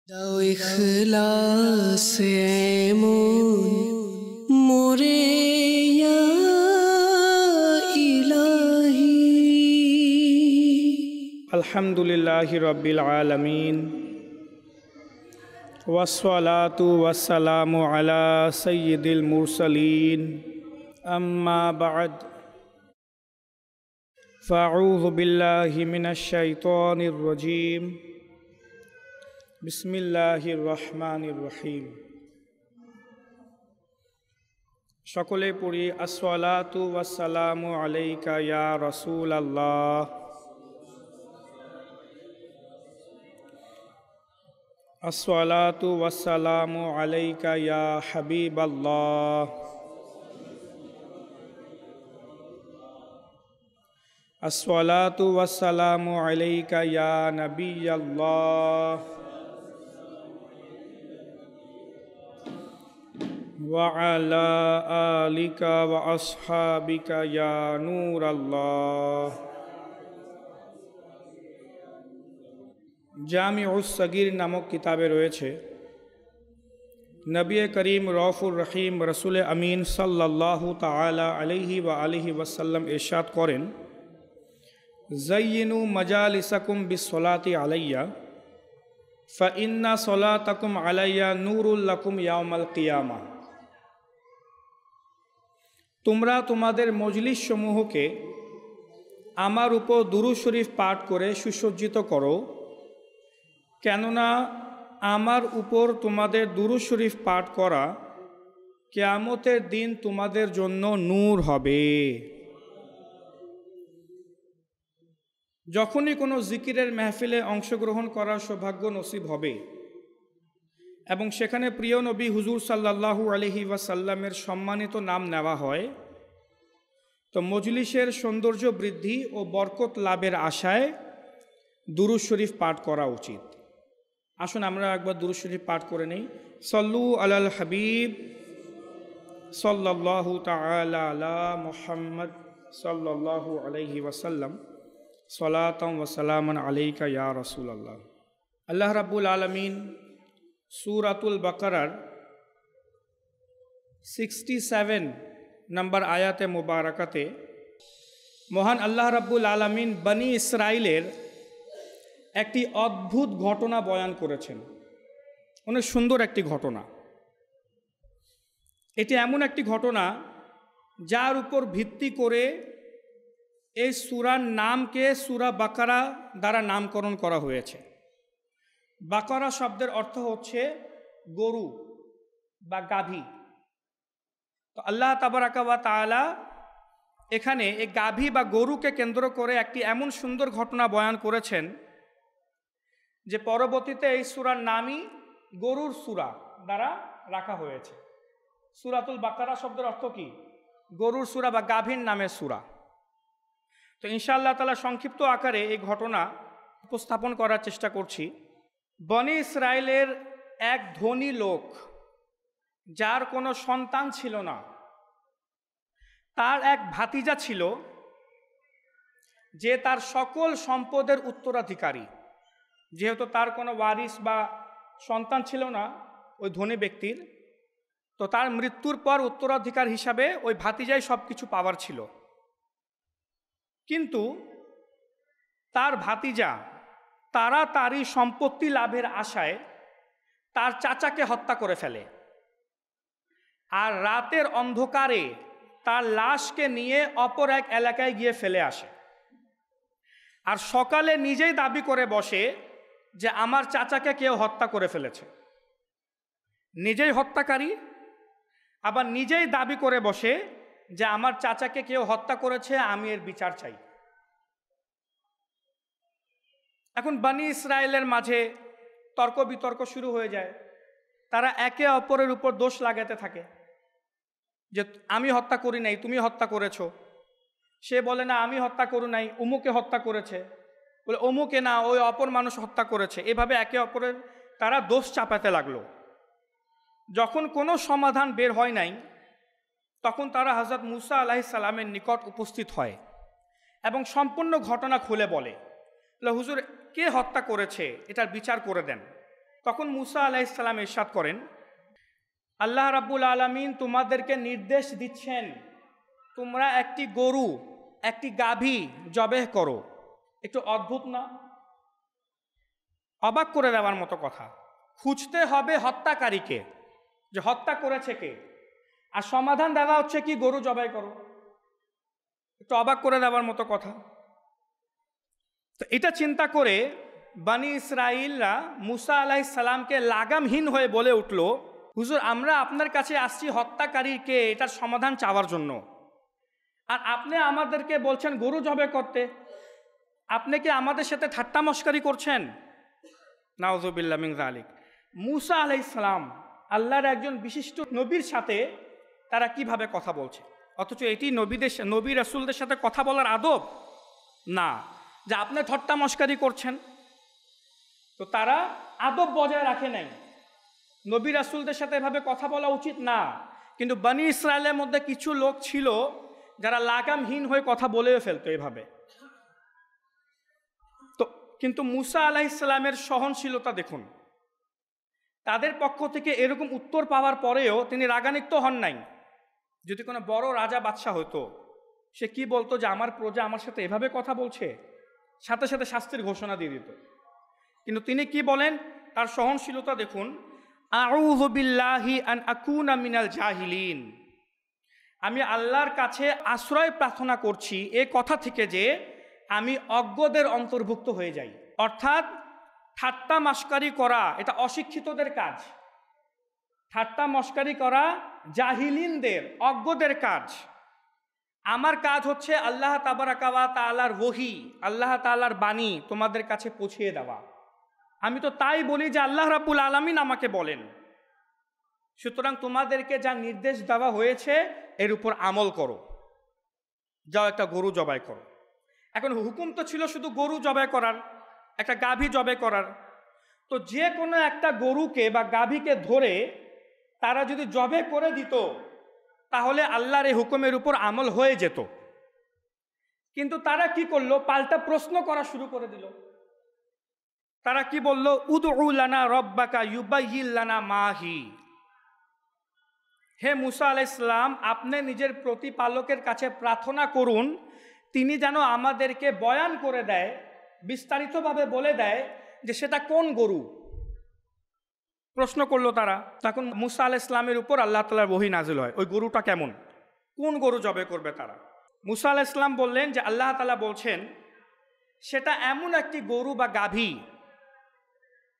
দাও ইখলাস এমন মোরে ইয়া ইলাহি। আলহামদুলিল্লাহি রাব্বিল আলামিন ওয়াসসালাতু ওয়াসসালামু আলা সাইয়্যিদিল মুরসালিন আম্মা বা'দ ফাআউযু বিল্লাহি মিনাশ শাইতানির রাজীম বিসমিল্লাহির রহমানির রহিম। সকলে পড়ি আসসালাতু ওয়াসসালামু আলাইকা ইয়া রাসূলাল্লাহ। আসসালাতু ওয়াসসালামু আলাইকা ইয়া হাবিবাল্লাহ। আসসালাতু ওয়াসসালামু আলাইকা ইয়া নবিয়াল্লাহ ওয়া আলা আলিকা ওয়া আসহাবিকা ইয়া নূরাল্লাহ। জামিউস সগীর নামক কিতাবে রয়েছে নবী করিম রউফুর রহিম রসুল আমিন সাল্লাল্লাহু তাআলা আলাইহি ওয়া আলিহি ওয়াসাল্লাম ইরশাদ করেন, যায়্যিনু মাজালিসাকুম বিসসালাতি আলাইয়া ফাইন্না সলাতাকুম আলাইয়া নূরুল লাকুম ইয়াউমাল কিয়ামা। তোমরা তোমাদের মজলিস সমূহকে আমার উপর দুরূদ শরীফ পাঠ করে সুসজ্জিত করো, কেননা আমার উপর তোমাদের দুরূদ শরীফ পাঠ করা কিয়ামতের দিন তোমাদের জন্য নূর হবে। যখনই কোনো জিকিরের মেহফিলে অংশগ্রহণ করার সৌভাগ্য নসিব হবে এবং সেখানে প্রিয় নবী হুজুর সাল্লাল্লাহু আলাইহি ওয়াসাল্লামের সম্মানিত নাম নেওয়া হয়, তো মজলিসের সৌন্দর্য বৃদ্ধি ও বরকত লাভের আশায় দুরূদ শরীফ পাঠ করা উচিত। আসুন আমরা একবার দুরূদ শরীফ পাঠ করে নেই। সল্লু আলাল হাবিব সাল্লাল্লাহু তাআলা আলা মুহাম্মদ সাল্লাল্লাহু আলাইহি ওয়াসাল্লাম সলাতাম ওয়া সালামান আলাইকা ইয়া রাসূলুল্লাহ। আল্লাহ রাব্বুল আলামিন সূরাতুল বাকারার 67 নম্বর আয়াতে মুবারাকাতে মহান আল্লাহ রাব্বুল আলামিন বনি ইসরাইলের একটি অদ্ভুত ঘটনা বয়ান করেছেন। অনেক সুন্দর একটি ঘটনা। এটি এমন একটি ঘটনা যার উপর ভিত্তি করে এই সূরার নামকে সূরা বাকারা দ্বারা নামকরণ করা হয়েছে। বাকারা শব্দের অর্থ হচ্ছে গরু বা গাভী। তো আল্লাহ তাবারাকা ওয়া তাআলা এখানে এই গাভী বা গরুকে কেন্দ্র করে একটি এমন সুন্দর ঘটনা বয়ান করেছেন যে পরবর্তীতে এই সূরার নামই গরুর সূরা দ্বারা রাখা হয়েছে। সূরাতুল বাকারা শব্দের অর্থ কি? গরুর সূরা বা গাভীর নামের সূরা। তো ইনশাআল্লাহ তাআলা সংক্ষিপ্ত আকারে এই ঘটনা উপস্থাপন করার চেষ্টা করছি। বনি ইসরায়েলের এক ধনী লোক, যার কোনো সন্তান ছিল না, তার এক ভাতিজা ছিল যে তার সকল সম্পদের উত্তরাধিকারী। যেহেতু তার কোনো ওয়ারিস বা সন্তান ছিল না ওই ধনী ব্যক্তির, তো তার মৃত্যুর পর উত্তরাধিকার হিসাবে ওই ভাতিজাই সব কিছু পাওয়ার ছিল। কিন্তু তার ভাতিজা তাড়াতাড়ি সম্পত্তি লাভের আশায় তার চাচাকে হত্যা করে ফেলে, আর রাতের অন্ধকারে তার লাশকে নিয়ে অপর এক এলাকায় গিয়ে ফেলে আসে। আর সকালে নিজেই দাবি করে বসে যে আমার চাচাকে কেউ হত্যা করে ফেলেছে। নিজেই হত্যাকারী, আবার নিজেই দাবি করে বসে যে আমার চাচাকে কেউ হত্যা করেছে, আমি এর বিচার চাই। এখন বনি ইসরায়েলের মাঝে তর্ক বিতর্ক শুরু হয়ে যায়। তারা একে অপরের উপর দোষ লাগাতে থাকে যে আমি হত্যা করি নাই, তুমি হত্যা করেছো। সে বলে না আমি হত্যা করি নাই, অমুকে হত্যা করেছে। বলে অমুকে না, ওই অপর মানুষ হত্যা করেছে। এভাবে একে অপরের তারা দোষ চাপাতে লাগলো। যখন কোনো সমাধান বের হয় নাই, তখন তারা হযরত মুসা আলাইহিস সালামের নিকট উপস্থিত হয় এবং সম্পূর্ণ ঘটনা খুলে বলে, হুজুর কে হত্যা করেছে এটার বিচার করে দেন। তখন মুসা আলাইহিস সালাম ইরশাদ করেন, আল্লাহ রাব্বুল আলামিন তোমাদেরকে নির্দেশ দিচ্ছেন তোমরা একটি গরু, একটি গাভী জবেহ করো। একটু অদ্ভুত না? অবাক করে দেওয়ার মতো কথা। খুঁজতে হবে হত্যাকারীকে, যে হত্যা করেছে কে, আর সমাধান দেওয়া হচ্ছে কি গরু জবাই করো। একটু অবাক করে দেওয়ার মতো কথা। তো এটা চিন্তা করে বানি ইসরাইলরা মুসা আলাইহিস সালামকে লাগামহীন হয়ে বলে উঠল, হুজুর আমরা আপনার কাছে আসছি হত্যাকারীকে এটার সমাধান চাওয়ার জন্য, আর আপনি আমাদেরকে বলছেন গরু জবাই করতে। আপনি কি আমাদের সাথে ঠাট্টা মশকারি করছেন? নাউযুবিল্লাহ মিন যালিক। মুসা আলাইহিস সালাম আল্লাহর একজন বিশিষ্ট নবীর সাথে তারা কিভাবে কথা বলছে, অথচ এটি নবী রাসূলদের সাথে কথা বলার আদব না, যে আপনি ঠাট্টা মশকারি করছেন। তো তারা আদব বজায় রাখে নাই। নবী রাসূলদের সাথে এভাবে কথা বলা উচিত না, কিন্তু বনি ইসরায়েলের মধ্যে কিছু লোক ছিল যারা লাগামহীন হয়ে কথা বলেও ফেলতো এভাবে। তো কিন্তু মুসা আলাইহিস সালামের সহনশীলতা দেখুন। তাদের পক্ষ থেকে এরকম উত্তর পাওয়ার পরেও তিনি রাগান্বিত হন নাই। যদি কোনো বড় রাজা বাদশাহ হতো, সে কি বলতো যে আমার প্রজা আমার সাথে এভাবে কথা বলছে, সাথে সাথে শাস্তির ঘোষণা দিয়ে দিত। কিন্তু তিনি কি বলেন, তার সহনশীলতা দেখুন, আউযু বিল্লাহি আন আকুনা মিনাল জাহিলিন, আমি আল্লাহর কাছে আশ্রয় প্রার্থনা করছি এ কথা থেকে যে আমি অজ্ঞদের অন্তর্ভুক্ত হয়ে যাই। অর্থাৎ ঠাট্টা মশকারি করা এটা অশিক্ষিতদের কাজ, ঠাট্টা মশকারি করা জাহিলিনদের, অজ্ঞদের কাজ। আমার কাজ হচ্ছে আল্লাহ তাবারাকা ওয়া তাআলার ওহী, আল্লাহ তাআলার বাণী তোমাদের কাছে পৌঁছিয়ে দেওয়া। আমি তো তাই বলি যে আল্লাহ রাব্বুল আলামিন আমাকে বলেন, সুতরাং তোমাদেরকে যা নির্দেশ দেওয়া হয়েছে এর উপর আমল করো, যাও একটা গরু জবাই করো। এখন হুকুম তো ছিল শুধু গরু জবাই করার, একটা গাভী জবাই করার। তো যে কোনো একটা গরুকে বা গাভীকে ধরে তারা যদি জবাই করে দিত, তাহলে আল্লাহর এই হুকুমের উপর আমল হয়ে যেত। কিন্তু তারা কি করলো, পাল্টা প্রশ্ন করা শুরু করে দিল। তারা কি বলল, উদউ লানা রব্বাকা ইউবাইয়িন লানা মাহি, হে মুসা আলাইহিস সালাম আপনি নিজের প্রতিপালকের কাছে প্রার্থনা করুন, তিনি যেন আমাদেরকে বয়ান করে দেয়, বিস্তারিতভাবে বলে দেয় যে সেটা কোন গরু। প্রশ্ন করলো তারা। তখন মুসা আলাইহিস সালামের উপর আল্লাহ তাআলার ওহী নাজিল হয়, ওই গরুটা কেমন, কোন গরু জবাই করবে তারা। মুসা আলাইহিস সালাম বললেন যে আল্লাহ তাআলা বলছেন সেটা এমন একটি গরু বা গাভী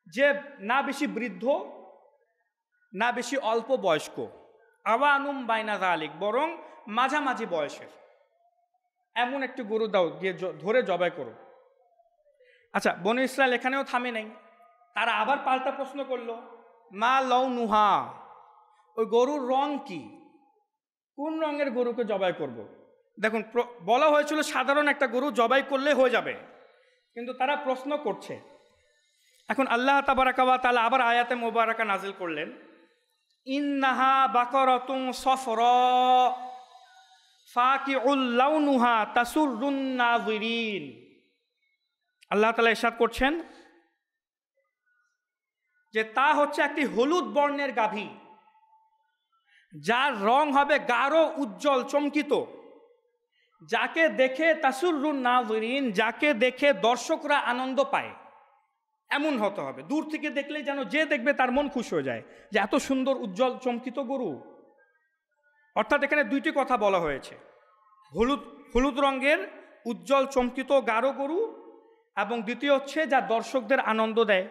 যে না বেশি বৃদ্ধ না বেশি অল্প বয়স্ক, আওয়ানুম বাইনা যালিক, বরং মাঝামাঝি বয়সের, এমন একটি গরু দাও, গিয়ে ধরে জবাই করো। আচ্ছা, বনি ইসরায়েল এখানেও থামে নাই, তারা আবার পাল্টা প্রশ্ন করলো, মা লাউনুহা, ওই গরুর রং কি, কোন রঙের গরুকে জবাই করব। দেখুন, বলা হয়েছিল সাধারণ একটা গরু জবাই করলে হয়ে যাবে, কিন্তু তারা প্রশ্ন করছে। এখন আল্লাহ তাবারাকা ওয়া তাআলা আবার আয়াতে মুবারাকা নাজিল করলেন, ইন্নাহা বাকারাতুন সফরা ফাকিউল লাউনুহা তাসুররুন নাযিরিন। আল্লাহ তাআলা ইরশাদ করছেন যে তা হচ্ছে একটি হলুদ বর্ণের গাভী, যার রং হবে গাঢ় উজ্জ্বল চমকিত, যাকে দেখে তাসুররুন নাযিরিন, যাকে দেখে দর্শকরা আনন্দ পায়, এমন হতে হবে। দূর থেকে দেখলেই যেন যে দেখবে তার মন খুশি হয়ে যায় যে এত সুন্দর উজ্জ্বল চমকিত গরু। অর্থাৎ এখানে দুইটি কথা বলা হয়েছে, হলুদ রঙের উজ্জ্বল চমকিত গাঢ় গরু, এবং দ্বিতীয় হচ্ছে যা দর্শকদের আনন্দ দেয়।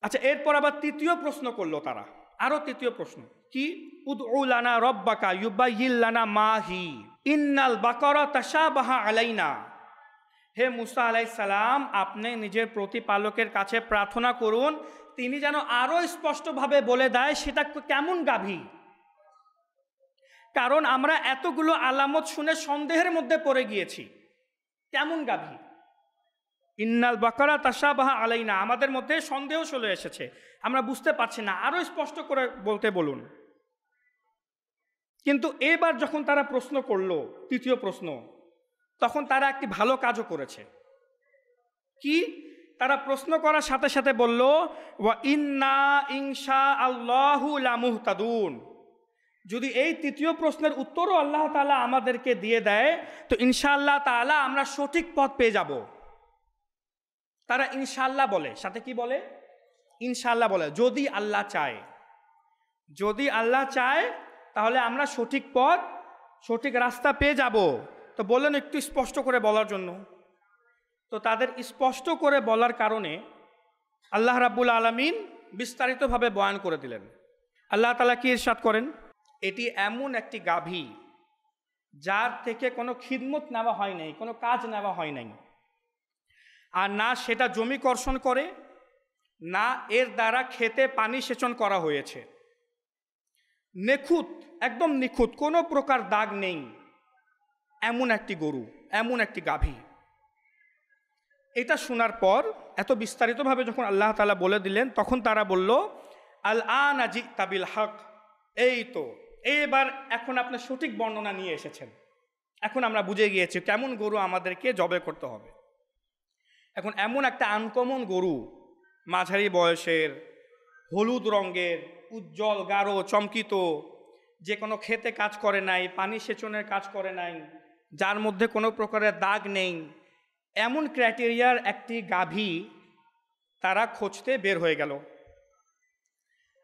আচ্ছা, এরপর আবার তৃতীয় প্রশ্ন করলো তারা, আরো তৃতীয় প্রশ্ন কি, উদউ লানা রব্বাকা ইউবাইয়িন লানা মাহি ইন্নাল বাকারা তাশাবাহা আলাইনা। হে মুসা আলাইহিস সালাম আপনি নিজের প্রতিপালকের কাছে প্রার্থনা করুন, তিনি যেন আরো স্পষ্টভাবে বলে দেয় সেটা কেমন গাভী, কারণ আমরা এতগুলো আলামত শুনে সন্দেহের মধ্যে পড়ে গিয়েছি। কেমন গাভী, ইন্নাল বাকারা তাশাবাহা আলাইনা, আমাদের মধ্যে সন্দেহ চলে এসেছে, আমরা বুঝতে পারছি না, আরো স্পষ্ট করে বলতে বলুন। কিন্তু এবার যখন তারা প্রশ্ন করলো, তৃতীয় প্রশ্ন, তখন তারা একটি ভালো কাজও করেছে। কি, তারা প্রশ্ন করার সাথে সাথে বলল, ওয়া ইন্না ইনশা আল্লাহু লামুহতাদুন, যদি এই তৃতীয় প্রশ্নের উত্তরও আল্লাহ তাআলা আমাদেরকে দিয়ে দেয় তো ইনশাআল্লাহ তাআলা আমরা সঠিক পথ পেয়ে যাব। তারা ইনশাআল্লাহ বলে, সাথে কি বলে? ইনশাআল্লাহ বলে, যদি আল্লাহ চায়, যদি আল্লাহ চায় তাহলে আমরা সঠিক পথ, সঠিক রাস্তা পেয়ে যাব। তো বললেন একটু স্পষ্ট করে বলার জন্য। তো তাদের স্পষ্ট করে বলার কারণে আল্লাহ রাব্বুল আলামিন বিস্তারিতভাবে বয়ান করে দিলেন। আল্লাহ তাআলা কি ইরশাদ করেন, এটি এমন একটি গাভী যার থেকে কোনো খিদমত নেওয়া হয় নাই, কোনো কাজ নেওয়া হয় নাই, আর না সেটা জমি কর্ষণ করে, না এর দ্বারা খেতে পানি সেচন করা হয়েছে। নিখুঁত, একদম নিখুঁত, কোনো প্রকার দাগ নেই, এমন একটি গরু, এমন একটি গাভী। এটা শোনার পর এত বিস্তারিতভাবে যখন আল্লাহ তাআলা বলে দিলেন, তখন তারা বলল, আল আনা জিতা বিল হক, এই তো এবার এখন আপনি সঠিক বর্ণনা নিয়ে এসেছেন, এখন আমরা বুঝে গিয়েছি কেমন গরু আমাদেরকে জবে করতে হবে। এখন এমন একটা আনকমন গরু, মাঝারি বয়সের, হলুদ রঙের, উজ্জ্বল গাঢ় চমকিত, যে কোনো খেতে কাজ করে নাই, পানি সেচনের কাজ করে নাই, যার মধ্যে কোনো প্রকারের দাগ নেই, এমন ক্রাইটেরিয়ার একটি গাভী তারা খুঁজতে বের হয়ে গেল।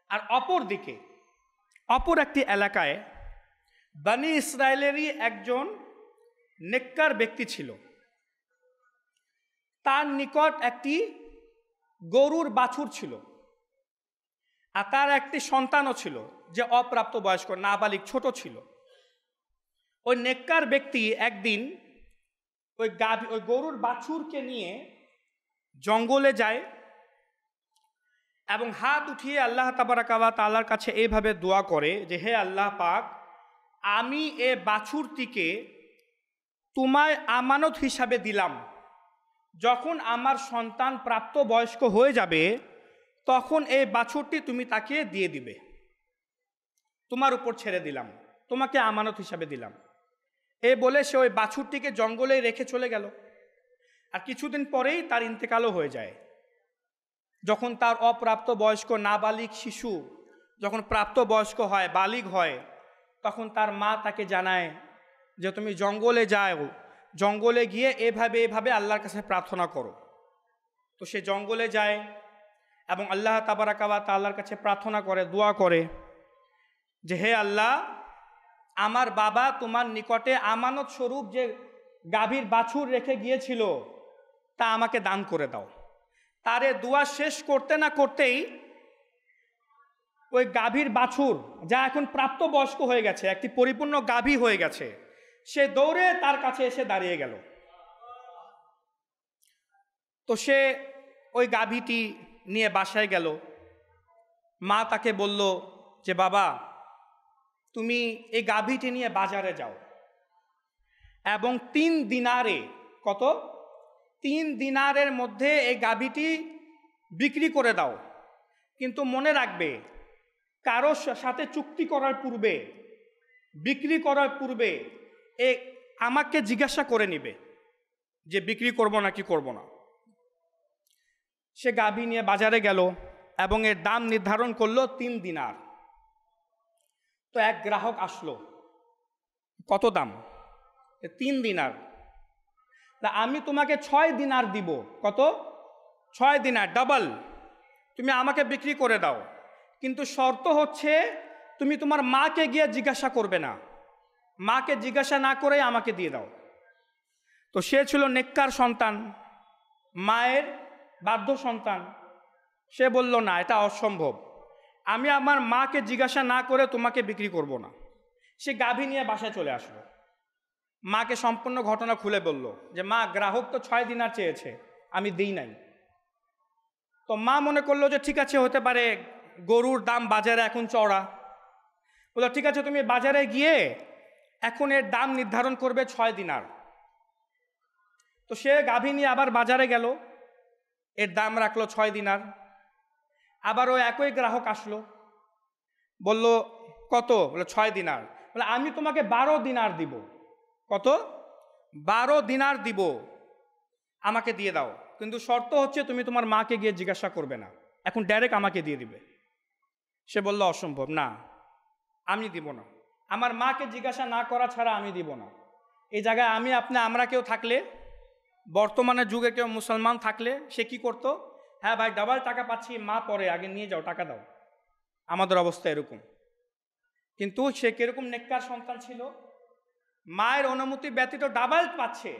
আর অপর দিকে, অপর একটি এলাকায় বনি ইসরায়েলেরই একজন নেককার ব্যক্তি ছিল। তার নিকট একটি গরুর বাছুর ছিল, আর তার একটি সন্তানও ছিল যে অপ্রাপ্ত বয়স্ক, নাবালিগ, ছোট ছিল। ওই নেককার ব্যক্তি একদিন ওই গরুর বাছুরকে নিয়ে জঙ্গলে যায় এবং হাত উঠিয়ে আল্লাহ তাবারাকা ওয়া তাআলার কাছে এইভাবে দোয়া করে যে, হে আল্লাহ পাক, আমি এ বাছুরটিকে তোমায় আমানত হিসাবে দিলাম, যখন আমার সন্তান প্রাপ্ত বয়স্ক হয়ে যাবে তখন এই বাছুরটি তুমি তাকে দিয়ে দিবে, তোমার উপর ছেড়ে দিলাম, তোমাকে আমানত হিসাবে দিলাম। এ বলে সে ওই বাছুরটিকে জঙ্গলে রেখে চলে গেল। আর কিছুদিন পরেই তার ইন্তেকালও হয়ে যায়। যখন তার অপ্রাপ্ত বয়স্ক নাবালিগ শিশু যখন প্রাপ্ত বয়স্ক হয়, বালিগ হয়, তখন তার মা তাকে জানায় যে তুমি জঙ্গলে যাও, জঙ্গলে গিয়ে এভাবে এভাবে আল্লাহর কাছে প্রার্থনা করো। তো সে জঙ্গলে যায় এবং আল্লাহ তাবারাকা ওয়া তাআলার কাছে প্রার্থনা করে, দোয়া করে যে, হে আল্লাহ, আমার বাবা তোমার নিকটে আমানত স্বরূপ যে গাভীর বাছুর রেখে গিয়েছিল তা আমাকে দান করে দাও। তারে দোয়া শেষ করতে না করতেই ওই গাভীর বাছুর, যা এখন প্রাপ্তবয়স্ক হয়ে গেছে, একটি পরিপূর্ণ গাভী হয়ে গেছে, সে দৌড়ে তার কাছে এসে দাঁড়িয়ে গেল। তো সে ওই গাভীটি নিয়ে বাসায় গেল। মা তাকে বলল যে, বাবা, তুমি এই গাভীটি নিয়ে বাজারে যাও এবং 3 দিনারে, কত? 3 দিনারের মধ্যে এই গাভীটি বিক্রি করে দাও। কিন্তু মনে রাখবে, কারোর সাথে চুক্তি করার পূর্বে, বিক্রি করার পূর্বে আমাকে জিজ্ঞাসা করে নিবে যে বিক্রি করব নাকি করব না। সে গাভী নিয়ে বাজারে গেল এবং এর দাম নির্ধারণ করলো 3 দিনার। তো এক গ্রাহক আসলো, কত দাম? 3 দিনার। তা আমি তোমাকে 6 দিনার দিব। কত? 6 দিনার, ডাবল। তুমি আমাকে বিক্রি করে দাও, কিন্তু শর্ত হচ্ছে তুমি তোমার মাকে গিয়ে জিজ্ঞাসা করবে না, মাকে জিজ্ঞাসা না করে আমাকে দিয়ে দাও। তো সে ছিল নেককার সন্তান, মায়ের বাধ্য সন্তান। সে বলল, না, এটা অসম্ভব, আমি আমার মাকে জিজ্ঞাসা না করে তোমাকে বিক্রি করব না। সে গাভী নিয়ে বাসায় চলে আসলো, মাকে সম্পূর্ণ ঘটনা খুলে বলল যে, মা, গ্রাহক তো 6 দিনার চেয়েছে, আমি দিই নাই। তো মা মনে করলো যে ঠিক আছে, হতে পারে গরুর দাম বাজারে এখন চড়া। বললো, ঠিক আছে, তুমি বাজারে গিয়ে এখন এর দাম নির্ধারণ করবে 6 দিনার। তো সে গাভী নিয়ে আবার বাজারে গেল, এর দাম রাখলো 6 দিনার। আবার ওই একই গ্রাহক আসলো, বলল, কত? বলে 6 দিনার। বলে, আমি তোমাকে 12 দিনার দিব। কত? 12 দিনার দিব, আমাকে দিয়ে দাও। কিন্তু শর্ত হচ্ছে তুমি তোমার মাকে গিয়ে জিজ্ঞাসা করবে না, এখন ডাইরেক্ট আমাকে দিয়ে দিবে। সে বলল অসম্ভব, না আমি দিব না, আমার মাকে জিজ্ঞাসা না করা ছাড়া আমি দিব না। এই জায়গায় আমরা কেউ থাকলে, বর্তমানে যুগে কেউ মুসলমান থাকলে সে কি করতো? হ্যাঁ ভাই ডাবল টাকা পাচ্ছি, মা পরে, আগে নিয়ে যাও, টাকা দাও। আমাদের অবস্থা এরকম। কিন্তু সে কিরকম নেককার সন্তান ছিল, মায়ের অনুমতি ব্যতীত ডাবল পাচ্ছে,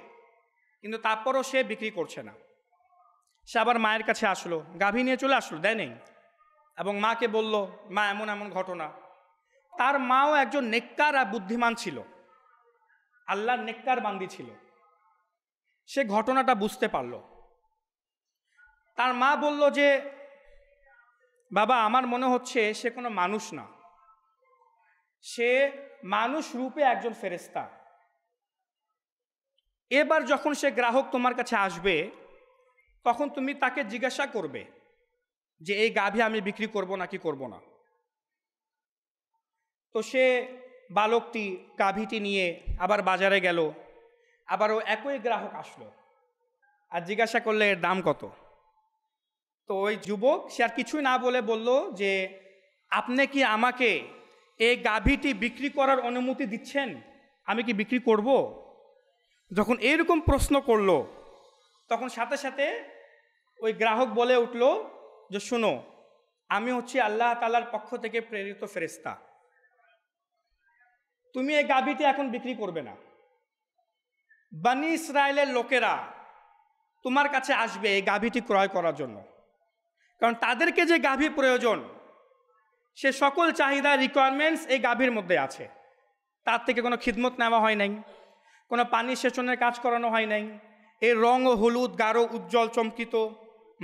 কিন্তু তারপরও সে বিক্রি করছে না। সে আবার মায়ের কাছে আসলো, গাভী নিয়ে চলে আসলো, দেয় নেই, এবং মাকে বলল, মা এমন এমন ঘটনা। তার মাও একজন নেককার আর বুদ্ধিমান ছিল, আল্লাহর নেককার বান্দি ছিল। সে ঘটনাটা বুঝতে পারল। তার মা বলল যে, বাবা আমার মনে হচ্ছে সে কোনো মানুষ না, সে মানুষ রূপে একজন ফেরেশতা। এবার যখন সে গ্রাহক তোমার কাছে আসবে, তখন তুমি তাকে জিজ্ঞাসা করবে যে এই গাভী আমি বিক্রি করব নাকি করব না। তো সে বালকটি গাভীটি নিয়ে আবার বাজারে গেল, আবারও একই গ্রাহক আসলো আর জিজ্ঞাসা করলে এর দাম কত। তো ওই যুবক সে আর কিছুই না বলে বলল যে, আপনি কি আমাকে এই গাভীটি বিক্রি করার অনুমতি দিচ্ছেন? আমি কি বিক্রি করব? যখন এরকম প্রশ্ন করলো, তখন সাথে সাথে ওই গ্রাহক বলে উঠল যে, শোনো, আমি হচ্ছি আল্লাহ তাআলার পক্ষ থেকে প্রেরিত ফেরেশতা, তুমি এই গাভীটি এখন বিক্রি করবে না। বনি ইসরায়েলের লোকেরা তোমার কাছে আসবে এই গাভীটি ক্রয় করার জন্য, কারণ তাদেরকে যে গাভী প্রয়োজন সে সকল চাহিদা রিকোয়ারমেন্টস এই গাভীর মধ্যে আছে। তার থেকে কোনো খিদমত নেওয়া হয় নাই, কোনো পানি সেচনের কাজ করানো হয় নাই, এর রং ও হলুদ, গাঢ়, উজ্জ্বল, চমকিত,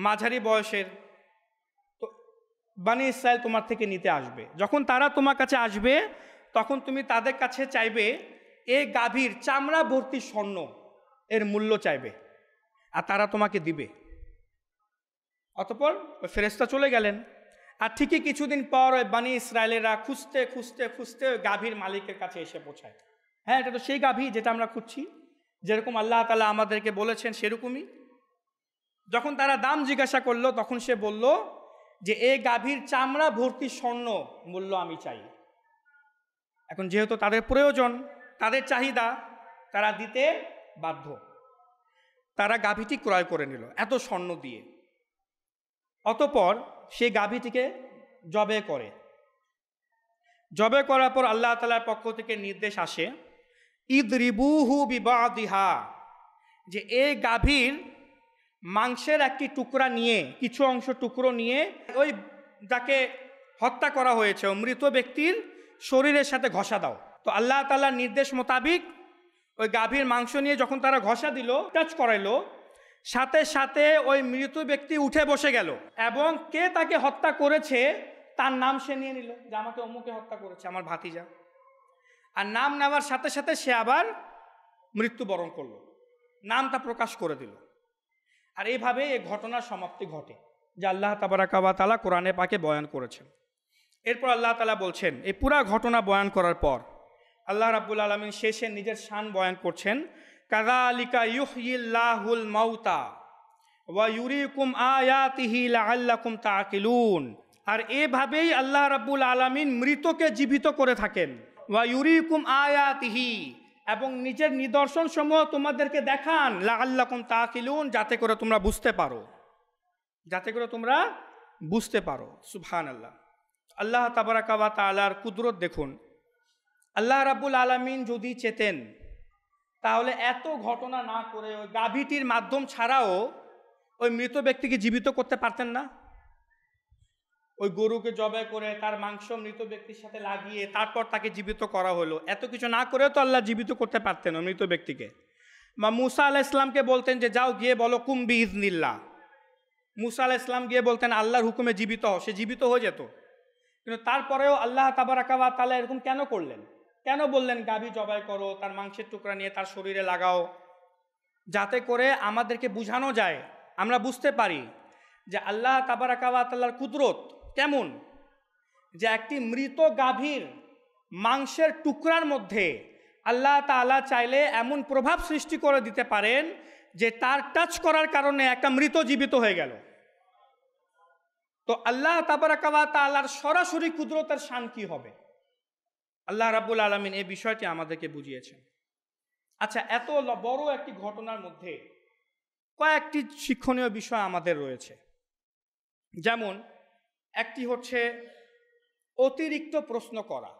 মাঝারি বয়সের। তো বনি ইসরায়েল তোমার থেকে নিতে আসবে। যখন তারা তোমার কাছে আসবে, তখন তুমি তাদের কাছে চাইবে এই গাভীর চামড়া ভর্তি স্বর্ণ, এর মূল্য চাইবে, আর তারা তোমাকে দিবে। অতঃপর ওই ফেরেশতা চলে গেলেন। আর ঠিকই কিছুদিন পর ওই বনি ইসরায়েলেরা খুঁজতে খুঁজতে খুঁজতে ওই গাভীর মালিকের কাছে এসে পৌঁছায়। হ্যাঁ, এটা তো সেই গাভী যেটা আমরা খুঁজছি, যেরকম আল্লাহ তাআলা আমাদেরকে বলেছেন সেরকমই। যখন তারা দাম জিজ্ঞাসা করলো, তখন সে বলল যে এই গাভীর চামড়া ভর্তি স্বর্ণ মূল্য আমি চাই। এখন যেহেতু তাদের প্রয়োজন, তাদের চাহিদা, তারা দিতে বাধ্য। তারা গাভীটি ক্রয় করে নিল এত স্বর্ণ দিয়ে। অতঃপর সেই গাভীটিকে জবে করে। জবে করার পর আল্লাহ তাআলার পক্ষ থেকে নির্দেশ আসে, ইদরিবুহু বিবাদিহা, যে এই গাভীর মাংসের একটি টুকরা নিয়ে, কিছু অংশ টুকরো নিয়ে ওই যাকে হত্যা করা হয়েছে মৃত ব্যক্তির শরীরের সাথে ঘষা দাও। তো আল্লাহ তাআলার নির্দেশ মোতাবিক ওই গাভীর মাংস নিয়ে যখন তারা ঘষা দিল, টাচ করাইলো, সাথে সাথে ওই মৃত ব্যক্তি উঠে বসে গেল, এবং কে তাকে হত্যা করেছে তার নাম সে নিয়ে নিল, যে আমাকে অমুকে হত্যা করেছে, আমার ভাতিজা। আর নাম নেওয়ার সাথে সাথে সে আবার মৃত্যুবরণ করলো, নামটা প্রকাশ করে দিল। আর এইভাবে এই ঘটনার সমাপ্তি ঘটে, যা আল্লাহ তাবারাকা ওয়া তাআলা কোরআনে পাকে বয়ান করেছেন। এরপর আল্লাহ তাআলা বলছেন, এই পুরা ঘটনা বয়ান করার পর আল্লাহ রাব্বুল আলামিন শেষে নিজের শান বয়ান করছেন, কাযালিকা ইউহয়িল্লাহুল মাউতা ওয়া ইউরিকুম আয়াতিহি লাআল্লাকুম তাআকিলুন। আর এভাবেই আল্লাহ রাব্বুল আলামিন মৃতকে জীবিত করে থাকেন। ওয়া ইউরিকুম আয়াতিহি, এবং নিজের নিদর্শন সমূহ তোমাদেরকে দেখান, লাআল্লাকুম তাআকিলুন, যাতে করে তোমরা বুঝতে পারো, যাতে করে তোমরা বুঝতে পারো। সুবহানাল্লাহ। আল্লাহ তাবারাকা ওয়া তাআলার কুদরত দেখুন। আল্লাহ রাব্বুল আলামিন যদি চেতেন, তাহলে এত ঘটনা না করে ওই গাভীটির মাধ্যম ছাড়াও ওই মৃত ব্যক্তিকে জীবিত করতে পারতেন না? ওই গরুকে জবাই করে তার মাংস মৃত ব্যক্তির সাথে লাগিয়ে তারপর তাকে জীবিত করা হলো, এত কিছু না করেও তো আল্লাহ জীবিত করতে পারতেন ওই মৃত ব্যক্তিকে। বা মুসা আলাইহিস সালামকে বলতেন যে যাও গিয়ে বলো কুম বিইজনিল্লাহ, মুসা আলাইহিস সালাম গিয়ে বলতেন আল্লাহর হুকুমে জীবিত হও, সে জীবিত হয়ে যেত। কিন্তু তারপরেও আল্লাহ তাবারাকা ওয়া তাআলা এরকম কেন করলেন? কেন বললেন গাভী জবাই করো, তার মাংসের টুকরা নিয়ে তার শরীরে লাগাও? যাতে করে আমাদেরকে বোঝানো যায়, আমরা বুঝতে পারি যে আল্লাহ তাবারাকা ওয়া তাআলার কুদরত কেমন, যে একটি মৃত গাভীর মাংসের টুকরার মধ্যে আল্লাহ তাআলা চাইলে এমন প্রভাব সৃষ্টি করে দিতে পারেন যে তার টাচ করার কারণে একটা মৃত জীবিত হয়ে গেল। তো আল্লাহ তাবারাকা ওয়া তাআলার সরাসরি কুদরতের শান কি হবে? আল্লাহ রাব্বুল আলামিন এই বিষয়টি আমাদেরকে বুঝিয়েছেন। আচ্ছা, এত বড় একটি ঘটনার মধ্যে কয়েকটি শিক্ষণীয় বিষয় আমাদের রয়েছে। যেমন একটি হচ্ছে অতিরিক্ত প্রশ্ন করা,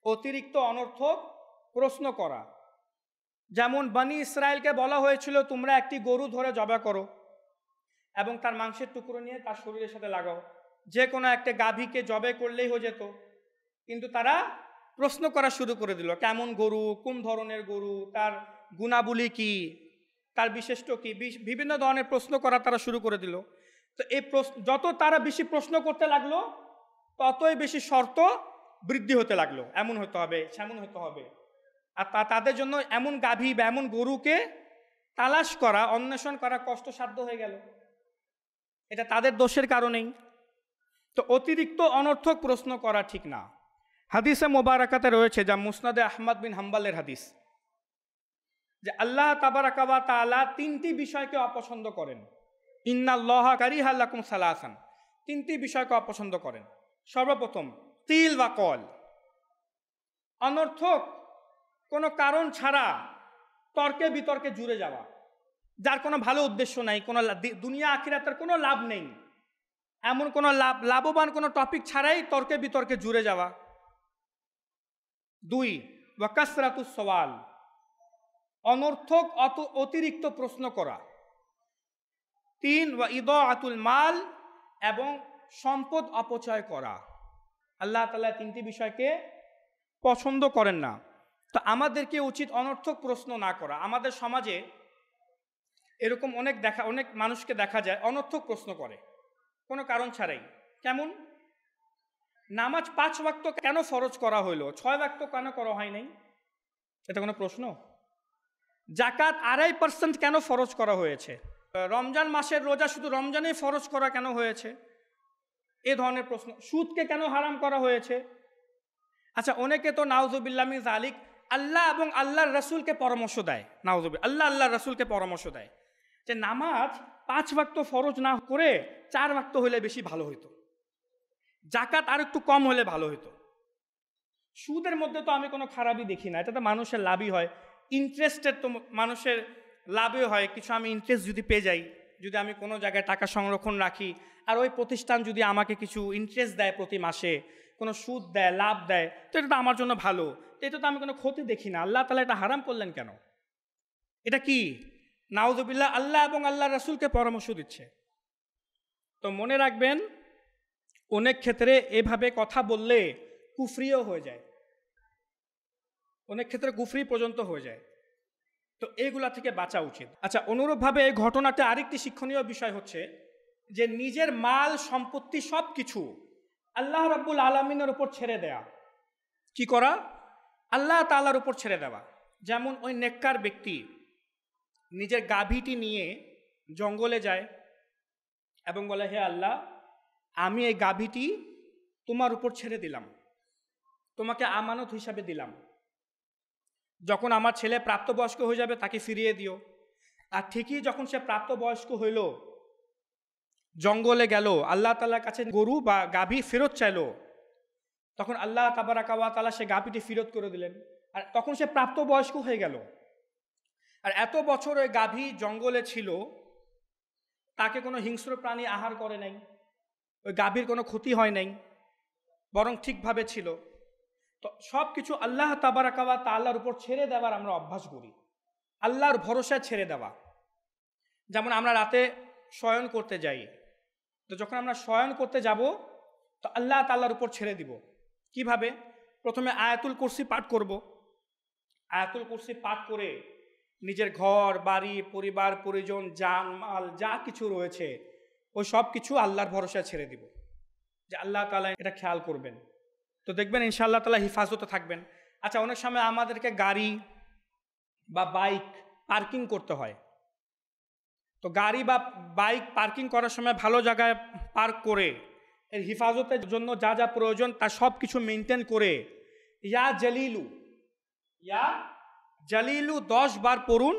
অতিরিক্ত অনর্থক প্রশ্ন করা। যেমন বনি ইসরায়েলকে বলা হয়েছিল তোমরা একটি গরু ধরে জবাই করো এবং তার মাংসের টুকরো নিয়ে তার শরীরের সাথে লাগাও। যে কোনো একটা গাভীকে জবাই করলেই হয়ে যেত, কিন্তু তারা প্রশ্ন করা শুরু করে দিল, কেমন গরু, কোন ধরনের গরু, তার গুণাবলী কি, তার বিশিষ্ট কি, বিভিন্ন ধরনের প্রশ্ন করা তারা শুরু করে দিল। তো এই যত তারা বেশি প্রশ্ন করতে লাগলো ততই বেশি শর্ত বৃদ্ধি হতে লাগলো, এমন হতে হবে, সেমন হতে হবে। আর তাদের জন্য এমন গাভী বা এমন গরুকে তালাশ করা, অন্বেষণ করা কষ্টসাধ্য হয়ে গেল। এটা তাদের দোষের কারণেই। তো অতিরিক্ত অনর্থক প্রশ্ন করা ঠিক না। হাদিসে মোবারকাতে রয়েছে, যা মুসনাদে আহমদ বিন হাম্বালের হাদিস, যে আল্লাহ তাবারাকা ওয়া তাআলা তিনটি বিষয়কে অপছন্দ করেন। ইন্নাল্লাহা কারিহা লাকুম সালাসান, তিনটি বিষয়কে অপছন্দ করেন। সর্বপ্রথম তিল বা কল, অনর্থক কোনো কারণ ছাড়া তর্কে বিতর্কে জুড়ে যাওয়া, যার কোনো ভালো উদ্দেশ্য নাই, কোনো দুনিয়া আখিরাতের কোনো লাভ নেই, এমন কোনো লাভবান কোনো টপিক ছাড়াই তর্কে বিতর্কে জুড়ে যাওয়া। দুই, ওয়া কাসরাতুস সওয়াল, অনর্থক অতিরিক্ত প্রশ্ন করা। তিন, ওয়া ইদাআতুল মাল, এবং সম্পদ অপচয় করা। আল্লাহ তাআলা তিনটি বিষয়কে পছন্দ করেন না। তো আমাদেরকে উচিত অনর্থক প্রশ্ন না করা। আমাদের সমাজে এরকম অনেক মানুষকে দেখা যায় অনর্থক প্রশ্ন করে কোনো কারণ ছাড়াই। কেমন? নামাজ 5 ওয়াক্ত কেন ফরজ করা হইল, 6 ওয়াক্ত কেন করা হয় নাই? এটা কোনো প্রশ্ন? জাকাত 2.5% কেন ফরজ করা হয়েছে? রমজান মাসের রোজা শুধু রমজানেই ফরজ করা কেন হয়েছে? এ ধরনের প্রশ্ন। সুদকে কেন হারাম করা হয়েছে? আচ্ছা, অনেকে তো নাউজুবিল্লাহ মিন যালিক আল্লাহ এবং আল্লাহর রাসূলকে পরামর্শ দেয়, নাউজুবিল্লাহ, আল্লাহর রাসূলকে পরামর্শ দেয় যে নামাজ 5 ওয়াক্ত ফরজ না করে 4 ওয়াক্ত হলে বেশি ভালো হইতো, জাকাত আর একটু কম হলে ভালো হইতো। সুদের মধ্যে তো আমি কোনো খারাপই দেখি না, এটা তো মানুষের লাভই হয়। ইন্টারেস্টের তো মানুষের লাভই হয়। কিছু আমি ইন্টারেস্ট যদি পেয়ে যাই, যদি আমি কোনো জায়গায় টাকা সংরক্ষণ রাখি আর ওই প্রতিষ্ঠান যদি আমাকে কিছু ইন্টারেস্ট দেয় প্রতি মাসে, কোনো সুদ দেয়, লাভ দেয়, তো এটা তো আমার জন্য ভালো। তো এটা তো আমি কোনো ক্ষতি দেখি না। আল্লাহ তাআলা এটা হারাম করলেন কেন? এটা কি? নাউজুবিল্লাহ, আল্লাহ এবং আল্লাহর রাসূলকে পরামর্শ দিচ্ছে। তো মনে রাখবেন, অনেক ক্ষেত্রে এভাবে কথা বললে কুফরিও হয়ে যায়, অনেক ক্ষেত্রে কুফরি পর্যন্ত হয়ে যায়। তো এইগুলা থেকে বাঁচা উচিত। আচ্ছা, অনুরূপভাবে এই ঘটনাতে আরেকটি শিক্ষণীয় বিষয় হচ্ছে যে নিজের মাল সম্পত্তি সব কিছু আল্লাহ রাব্বুল আলামিনের উপর ছেড়ে দেয়া। কি করা? আল্লাহ তাআলার উপর ছেড়ে দেওয়া। যেমন ওই নেককার ব্যক্তি নিজের গাভীটি নিয়ে জঙ্গলে যায় এবং বলে, হে আল্লাহ, আমি এই গাভীটি তোমার উপর ছেড়ে দিলাম, তোমাকে আমানত হিসাবে দিলাম। যখন আমার ছেলে প্রাপ্তবয়স্ক হয়ে যাবে তাকে ফিরিয়ে দিও। আর ঠিকই যখন সে প্রাপ্তবয়স্ক হইল, জঙ্গলে গেল, আল্লাহ তাআলার কাছে গরু বা গাভী ফেরত চাইল, তখন আল্লাহ তাবারাকা ওয়া তাআলা সে গাভীটি ফেরত করে দিলেন। আর তখন সে প্রাপ্তবয়স্ক হয়ে গেল। আর এত বছর ওই গাভী জঙ্গলে ছিল, তাকে কোনো হিংস্র প্রাণী আহার করে নাই, ওই গাভীর কোনো ক্ষতি হয় নাই, বরং ঠিকভাবে ছিল। তো সব কিছু আল্লাহ তাবারাকা ওয়া তাআলার উপর ছেড়ে দেওয়ার আমরা অভ্যাস করি, আল্লাহর ভরসায় ছেড়ে দেওয়া। যেমন আমরা রাতে শয়ন করতে যাই, তো যখন আমরা শয়ন করতে যাব তো আল্লাহ তাআলার উপর ছেড়ে দিব। কিভাবে? প্রথমে আয়াতুল কুরসি পাঠ করব। আয়াতুল কুরসি পাঠ করে নিজের ঘর বাড়ি পরিবার পরিজন জানমাল যা কিছু রয়েছে ওই সব কিছু আল্লাহর ভরসায় ছেড়ে দিব, যে আল্লাহ তাআলা এটা খেয়াল করবেন। তো দেখবেন ইনশাআল্লাহ তাআলা হিফাজতে থাকবেন। আচ্ছা, অনেক সময় আমাদেরকে গাড়ি বা বাইক পার্কিং করতে হয়। তো গাড়ি বা বাইক পার্কিং করার সময় ভালো জায়গায় পার্ক করে এর হিফাজতের জন্য যা যা প্রয়োজন তা সব কিছু মেনটেন করে ইয়া জালিলু 10 বার পড়ুন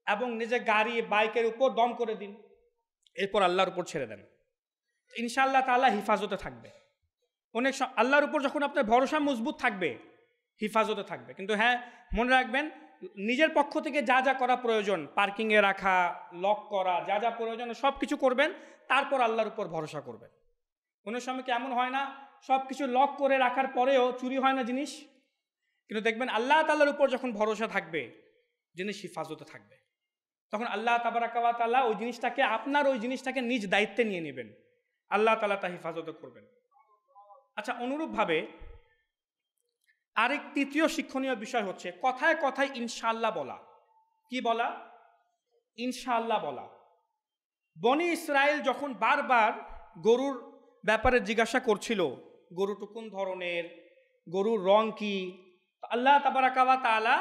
এবং নিজের গাড়ি বাইকের উপর দম করে দিন, এরপর আল্লাহর উপর ছেড়ে দেন, ইনশাআল্লাহ তাআলা হিফাজতে থাকবে। অনেক আল্লাহর উপর যখন আপনার ভরসা মজবুত থাকবে, হিফাজতে থাকবে। কিন্তু হ্যাঁ, মনে রাখবেন, নিজের পক্ষ থেকে যা যা করা প্রয়োজন, পার্কিংয়ে রাখা, লক করা, যা যা প্রয়োজন সব কিছু করবেন, তারপর আল্লাহর উপর ভরসা করবেন। কোনো সময় কি এমন হয় না, সব কিছু লক করে রাখার পরেও চুরি হয় না জিনিস? কিন্তু দেখবেন আল্লাহ তাআলার উপর যখন ভরসা থাকবে, জিনিস হিফাজতে থাকবে, তখন আল্লাহ তাবারাকা ওয়া তাআলা ওই জিনিসটাকে নিজ দায়িত্বে নিয়ে নেবেন, আল্লাহ তাআলা তা হিফাজতে করবেন। আচ্ছা, অনুরূপভাবে আরেক তৃতীয় শিক্ষণীয় বিষয় হচ্ছে কথায় কথায় ইনশাআল্লাহ বলা। কি বলা? ইনশাআল্লাহ বলা। বনি ইসরায়েল যখন বারবার গরুর ব্যাপারে জিজ্ঞাসা করছিল, গরুটা কোন ধরনের, গরুর রং কি, আল্লাহ তাবারাকা ওয়া তাআলা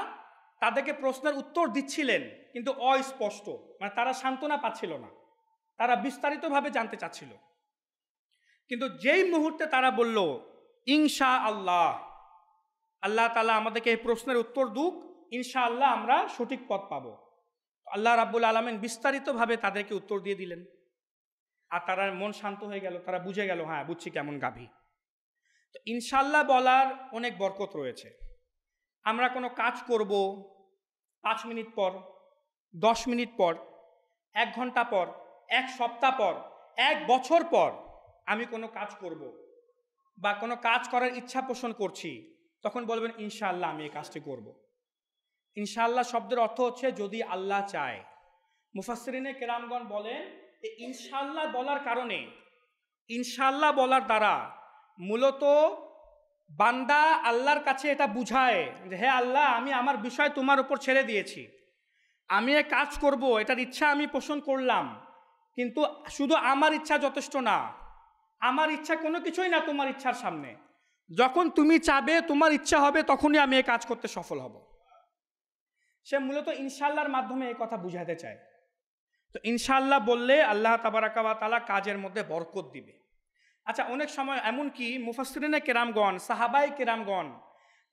তাদেরকে প্রশ্নের উত্তর দিচ্ছিলেন, কিন্তু অস্পষ্ট, মানে তারা সান্ত্বনা পাচ্ছিল না, তারা বিস্তারিতভাবে জানতে চাচ্ছিল। কিন্তু যেই মুহূর্তে তারা বলল ইনশাআল্লাহ, আল্লাহ তাআলা আমাদেরকে এই প্রশ্নের উত্তর দুক, ইনশাআল্লাহ আমরা সঠিক পথ পাবো, আল্লাহ রাব্বুল আলামিন বিস্তারিতভাবে তাদেরকে উত্তর দিয়ে দিলেন। আর তারা মন শান্ত হয়ে গেল, তারা বুঝে গেল, হ্যাঁ বুঝছি কেমন গাভী। তো ইনশাআল্লাহ বলার অনেক বরকত রয়েছে। আমরা কোনো কাজ করব, 5 মিনিট পর, 10 মিনিট পর, 1 ঘন্টা পর, 1 সপ্তাহ পর, 1 বছর পর আমি কোনো কাজ করব বা কোনো কাজ করার ইচ্ছা পোষণ করছি, তখন বলবেন ইনশাআল্লাহ আমি এই কাজটি করব। ইনশাআল্লাহ শব্দের অর্থ হচ্ছে যদি আল্লাহ চায়। মুফাসসিরিনে কেরামগণ বলেন এই ইনশাআল্লাহ বলার কারণে, ইনশাআল্লাহ বলার দ্বারা মূলত বান্দা আল্লাহর কাছে এটা বুঝায় যে হে আল্লাহ, আমি আমার বিষয় তোমার উপর ছেড়ে দিয়েছি, আমি এ কাজ করব, এটার ইচ্ছা আমি পোষণ করলাম, কিন্তু শুধু আমার ইচ্ছা যথেষ্ট না, আমার ইচ্ছা কোনো কিছুই না তোমার ইচ্ছার সামনে। যখন তুমি চাবে, তোমার ইচ্ছা হবে, তখনই আমি এই কাজ করতে সফল হব। সে মূলত ইনশাআল্লাহর মাধ্যমে এই কথা বুঝাতে চায়। তো ইনশাআল্লাহ বললে আল্লাহ তাবারাকা ওয়া তাআলা কাজের মধ্যে বরকত দিবে। আচ্ছা, অনেক সময় এমনকি মুফাসসিরিনে কেরামগণ, সাহাবাই কেরামগণ,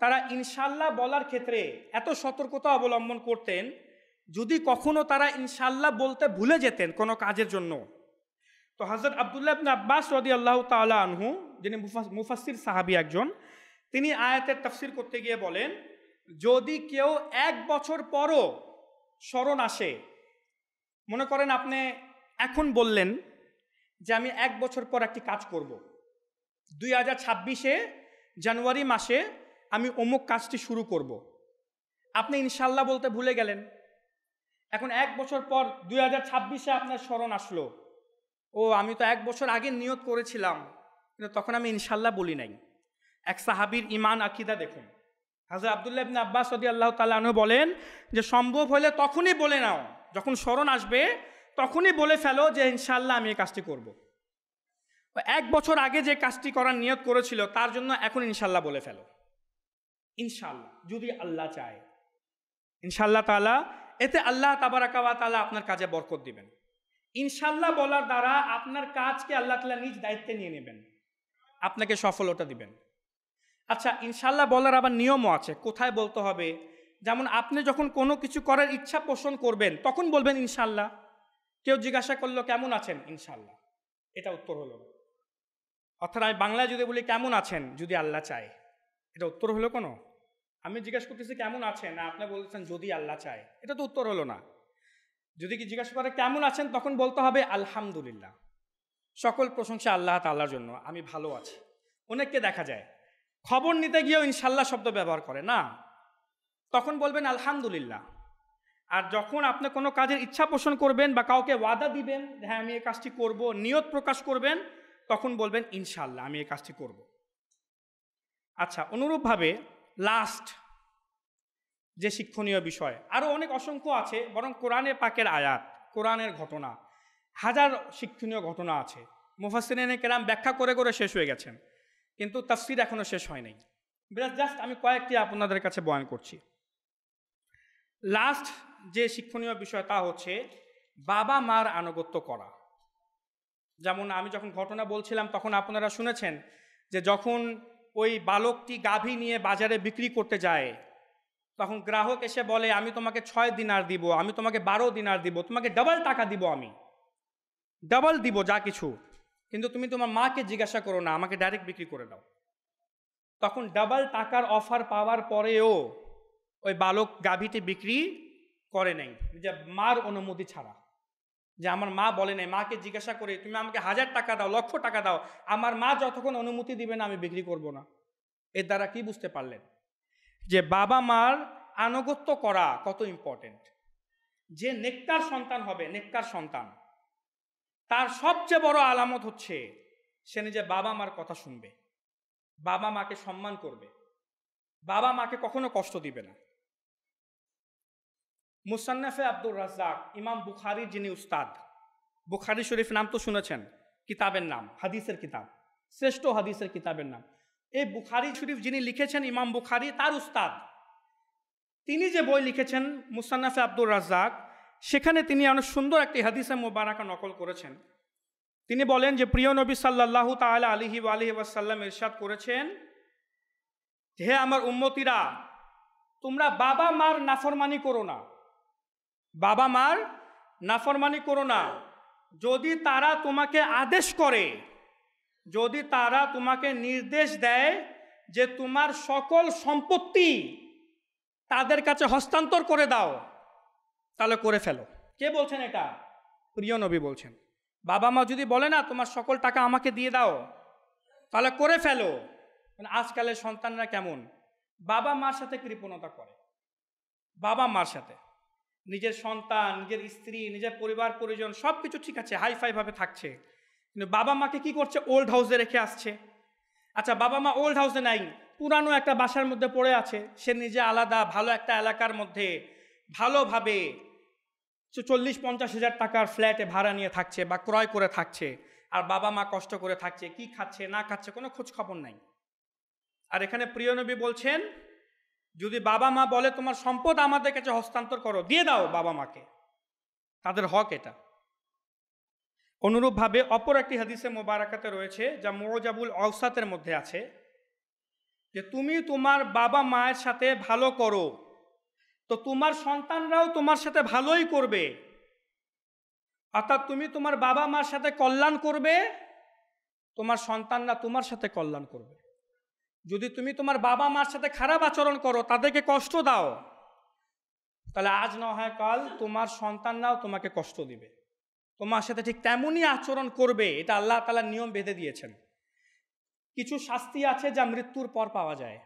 তারা ইনশাআল্লাহ বলার ক্ষেত্রে এত সতর্কতা অবলম্বন করতেন, যদি কখনো তারা ইনশাআল্লাহ বলতে ভুলে যেতেন কোনো কাজের জন্য, তো হযরত আব্দুল্লাহ ইবনে আব্বাস রাদিয়াল্লাহু তাআলা আনহু, যিনি মুফাসসির সাহাবী একজন, তিনি আয়াতের তাফসীর করতে গিয়ে বলেন, যদি কেউ 1 বছর পরও স্মরণ আসে, মনে করেন আপনি এখন বললেন যে আমি 1 বছর পর একটি কাজ করব, 2026-এ জানুয়ারি মাসে আমি অমুক কাজটি শুরু করব, আপনি ইনশাআল্লাহ বলতে ভুলে গেলেন। এখন 1 বছর পর 2026-এ আপনার স্মরণ আসলো, ও আমি তো 1 বছর আগে নিয়ত করেছিলাম, কিন্তু তখন আমি ইনশাআল্লাহ বলি নাই। এক সাহাবীর ঈমান আকীদা দেখুন। হযরত আব্দুল্লাহ ইবনে আব্বাস রাদিয়াল্লাহু তাআলা আনহু বলেন যে সম্ভব হলে তখনই বলে নাও, যখন স্মরণ আসবে তখনই বলে ফেলো যে ইনশাআল্লাহ আমি এই কাজটি করব। 1 বছর আগে যে কাজটি করার নিয়ত করেছিল তার জন্য এখন ইনশাআল্লাহ বলে ফেলো, ইনশাআল্লাহ যদি আল্লাহ চায়। ইনশাআল্লাহ তাআলা, এতে আল্লাহ তাবারাকা ওয়া তাআলা আপনার কাজে বরকত দিবেন। ইনশাআল্লাহ বলার দ্বারা আপনার কাজকে আল্লাহ তাআলা নিজ দায়িত্বে নিয়ে নেবেন, আপনাকে সফলতা দিবেন। আচ্ছা, ইনশাআল্লাহ বলার আবার নিয়মও আছে, কোথায় বলতে হবে। যেমন আপনি যখন কোনো কিছু করার ইচ্ছা পোষণ করবেন তখন বলবেন ইনশাআল্লাহ। কেউ জিজ্ঞাসা করলো কেমন আছেন, ইনশাআল্লাহ, এটা উত্তর হলো না। অর্থাৎ আমি বাংলায় যদি বলি কেমন আছেন, যদি আল্লাহ চায়, এটা উত্তর হলো কোনো? আমি জিজ্ঞাসা করতেছি কেমন আছেন, না আপনি বলছেন যদি আল্লাহ চায়, এটা তো উত্তর হলো না। যদি কি জিজ্ঞাসা করে কেমন আছেন, তখন বলতে হবে আলহামদুলিল্লাহ, সকল প্রশংসা আল্লাহ তাআলার জন্য, আমি ভালো আছি। অনেককে দেখা যায় খবর নিতে গিয়েও ইনশাআল্লাহ শব্দ ব্যবহার করে না, তখন বলবেন আলহামদুলিল্লাহ। আর যখন আপনি কোনো কাজের ইচ্ছা পোষণ করবেন বা কাউকে ওয়াদা দিবেন হ্যাঁ আমি এই কাজটি করব, নিয়ত প্রকাশ করবেন, তখন বলবেন ইনশাআল্লাহ আমি এই কাজটি করব। আচ্ছা, অনুরূপভাবে লাস্ট যে শিক্ষণীয় বিষয়, আরও অনেক অসংখ্য আছে, বরং কোরআনে পাকের আয়াত, কোরআনের ঘটনা, হাজার শিক্ষণীয় ঘটনা আছে। মুফাসসিরিনে কেরাম ব্যাখ্যা করে করে শেষ হয়ে গেছেন, কিন্তু তাফসীর এখনো শেষ হয় নাই। জাস্ট আমি কয়েকটি আপনাদের কাছে বয়ান করছি। লাস্ট যে শিক্ষণীয় বিষয় তা হচ্ছে বাবা মার আনুগত্য করা। যেমন আমি যখন ঘটনা বলছিলাম তখন আপনারা শুনেছেন যে যখন ওই বালকটি গাভী নিয়ে বাজারে বিক্রি করতে যায়, তখন গ্রাহক এসে বলে আমি তোমাকে 6 দিনার দিব, আমি তোমাকে 12 দিনার দিব, তোমাকে ডাবল টাকা দিব, আমি ডাবল দিব যা কিছু, কিন্তু তুমি তোমার মাকে জিজ্ঞাসা করো না, আমাকে ডাইরেক্ট বিক্রি করে দাও। তখন ডাবল টাকার অফার পাওয়ার পরেও ওই বালক গাভীটি বিক্রি করে নাই, যে মার অনুমতি ছাড়া, যে আমার মা বলে নাই, মাকে জিজ্ঞাসা করে তুমি আমাকে 1000 টাকা দাও, 1,00,000 টাকা দাও, আমার মা যতক্ষণ অনুমতি দিবে না আমি বিক্রি করব না। এর দ্বারা কি বুঝতে পারলেন যে বাবা মার আনুগত্য করা কত ইম্পর্টেন্ট। যে নেককার সন্তান হবে, নেককার সন্তান, তার সবচেয়ে বড় আলামত হচ্ছে সে নিজে বাবা মার কথা শুনবে, বাবা মাকে সম্মান করবে, বাবা মাকে কখনো কষ্ট দিবে না। মুসান্নাফে আব্দুর রাজ্জাক, ইমাম বুখারীর যিনি উস্তাদ, বুখারী শরীফ নাম তো শুনেছেন, কিতাবের নাম, হাদিসের কিতাব, শ্রেষ্ঠ হাদিসের কিতাবের নাম। এই বুখারী শরীফ যিনি লিখেছেন, ইমাম বুখারী, তার উস্তাদ, তিনি যে বই লিখেছেন মুসান্নাফে আব্দুর রাজ্জাক, সেখানে তিনি অনেক সুন্দর একটি হাদিসে মোবারকা নকল করেছেন। তিনি বলেন যে প্রিয় নবী সাল্লাল্লাহু তাআলা আলাইহি ওয়া আলিহি ওয়াসাল্লাম ইরশাদ করেছেন, হে আমার উম্মতিরা, তোমরা বাবা মার নাফরমানি করো না, বাবা মার নাফরমানি করো না। যদি তারা তোমাকে আদেশ করে, যদি তারা তোমাকে নির্দেশ দেয় যে তোমার সকল সম্পত্তি তাদের কাছে হস্তান্তর করে দাও, তাহলে করে ফেলো। কে বলছেন এটা? প্রিয় নবী বলছেন। বাবা মা যদি বলে না তোমার সকল টাকা আমাকে দিয়ে দাও, তাহলে করে ফেলো। আজকালের সন্তানরা কেমন, বাবা মার সাথে কৃপণতা করে, বাবা মার সাথে, নিজের সন্তান, নিজের স্ত্রী, নিজের পরিবার পরিজন সব কিছু ঠিক আছে, হাইফাই ভাবে থাকছে, কিন্তু বাবা মাকে কি করছে, ওল্ড হাউসে রেখে আসছে। আচ্ছা, বাবা মা ওল্ড হাউসে নাই, পুরানো একটা বাসার মধ্যে পড়ে আছে, সে নিজে আলাদা ভালো একটা এলাকার মধ্যে ভালোভাবে 40-50 হাজার টাকার ফ্ল্যাটে ভাড়া নিয়ে থাকছে বা ক্রয় করে থাকছে, আর বাবা মা কষ্ট করে থাকছে, কি খাচ্ছে না খাচ্ছে কোনো খোঁজ খবর নাই। আর এখানে প্রিয় নবী বলছেন, যদি বাবা মা বলে তোমার সম্পদ আমাদের কাছে হস্তান্তর করো, দিয়ে দাও বাবা মাকে, তাদের হক এটা। অনুরূপভাবে অপর একটি হাদিসে মোবারকাতে রয়েছে, যা মুজাবুল আওসাতের মধ্যে আছে, যে তুমি তোমার বাবা মায়ের সাথে ভালো করো তো তোমার সন্তানরাও তোমার সাথে ভালোই করবে। অর্থাৎ তুমি তোমার বাবা মার সাথে কল্যাণ করবে, তোমার সন্তানরা তোমার সাথে কল্যাণ করবে। যদি তুমি তোমার বাবা মার সাথে খারাপ আচরণ করো, তাদেরকে কষ্ট দাও, তাহলে আজ না হয় কাল তোমার সন্তানরাও তোমাকে কষ্ট দিবে, তোমার সাথে ঠিক তেমনই আচরণ করবে। এটা আল্লাহ তাআলা নিয়ম বেঁধে দিয়েছেন। কিছু শাস্তি আছে যা মৃত্যুর পর পাওয়া যায়,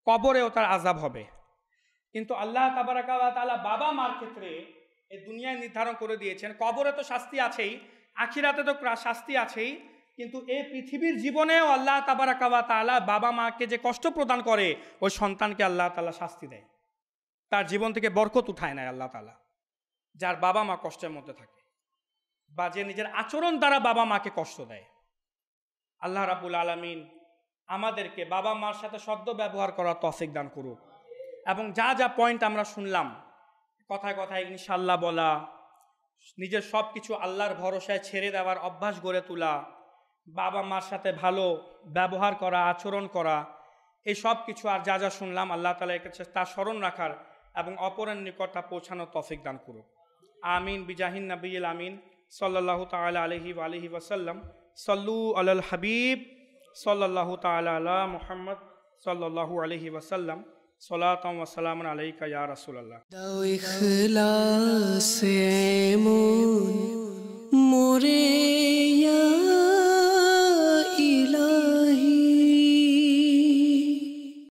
কবরেও তার আযাব হবে, কিন্তু আল্লাহ তাবারাকা ওয়া তাআলা বাবা মার ক্ষেত্রে এই দুনিয়ায় নির্ধারণ করে দিয়েছেন, কবরে তো শাস্তি আছেই, আখিরাতে তো শাস্তি আছেই, কিন্তু এই পৃথিবীর জীবনেও আল্লাহ তাবারাকা ওয়া তাআলা বাবা মাকে যে কষ্ট প্রদান করে, ওই সন্তানকে আল্লাহ তাআলা শাস্তি দেয়, তার জীবন থেকে বরকত উঠায় নেয় আল্লাহ তাআলা, যার বাবা মা কষ্টের মধ্যে থাকে বা যে নিজের আচরণ দ্বারা বাবা মাকে কষ্ট দেয়। আল্লাহ রাব্বুল আলামিন আমাদেরকে বাবা মার সাথে সদ্য ব্যবহার করার তৌফিক দান করুক, এবং যা যা পয়েন্ট আমরা শুনলাম, কথায় কথায় ইনশাআল্লাহ বলা, নিজের সব কিছু আল্লাহর ভরসায় ছেড়ে দেওয়ার অভ্যাস গড়ে তোলা, বাবা মার সাথে ভালো ব্যবহার করা, আচরণ করা, এই সব কিছু আর যা যা শুনলাম আল্লাহ তাআলা এর কাছে তা স্মরণ রাখার এবং অপরের নিকট তা পৌঁছানোর তৌফিক দান করুক। আমিন বিজাহিন নবিয়্যিল আমিন সাল্লাল্লাহু তাআলা আলাইহি ওয়া আলিহি ওয়াসাল্লাম। সাল্লু আলাল হাবিব সাল্লাল্লাহু তাআলা আলা মুহাম্মদ সাল্লাল্লাহু আলাইহি ওয়াসাল্লাম। সালাতাম ওয়া সালামুন আলাইকা ইয়া রাসূলুল্লাহ। দাও ইখলাস এমন মোরে ইয়া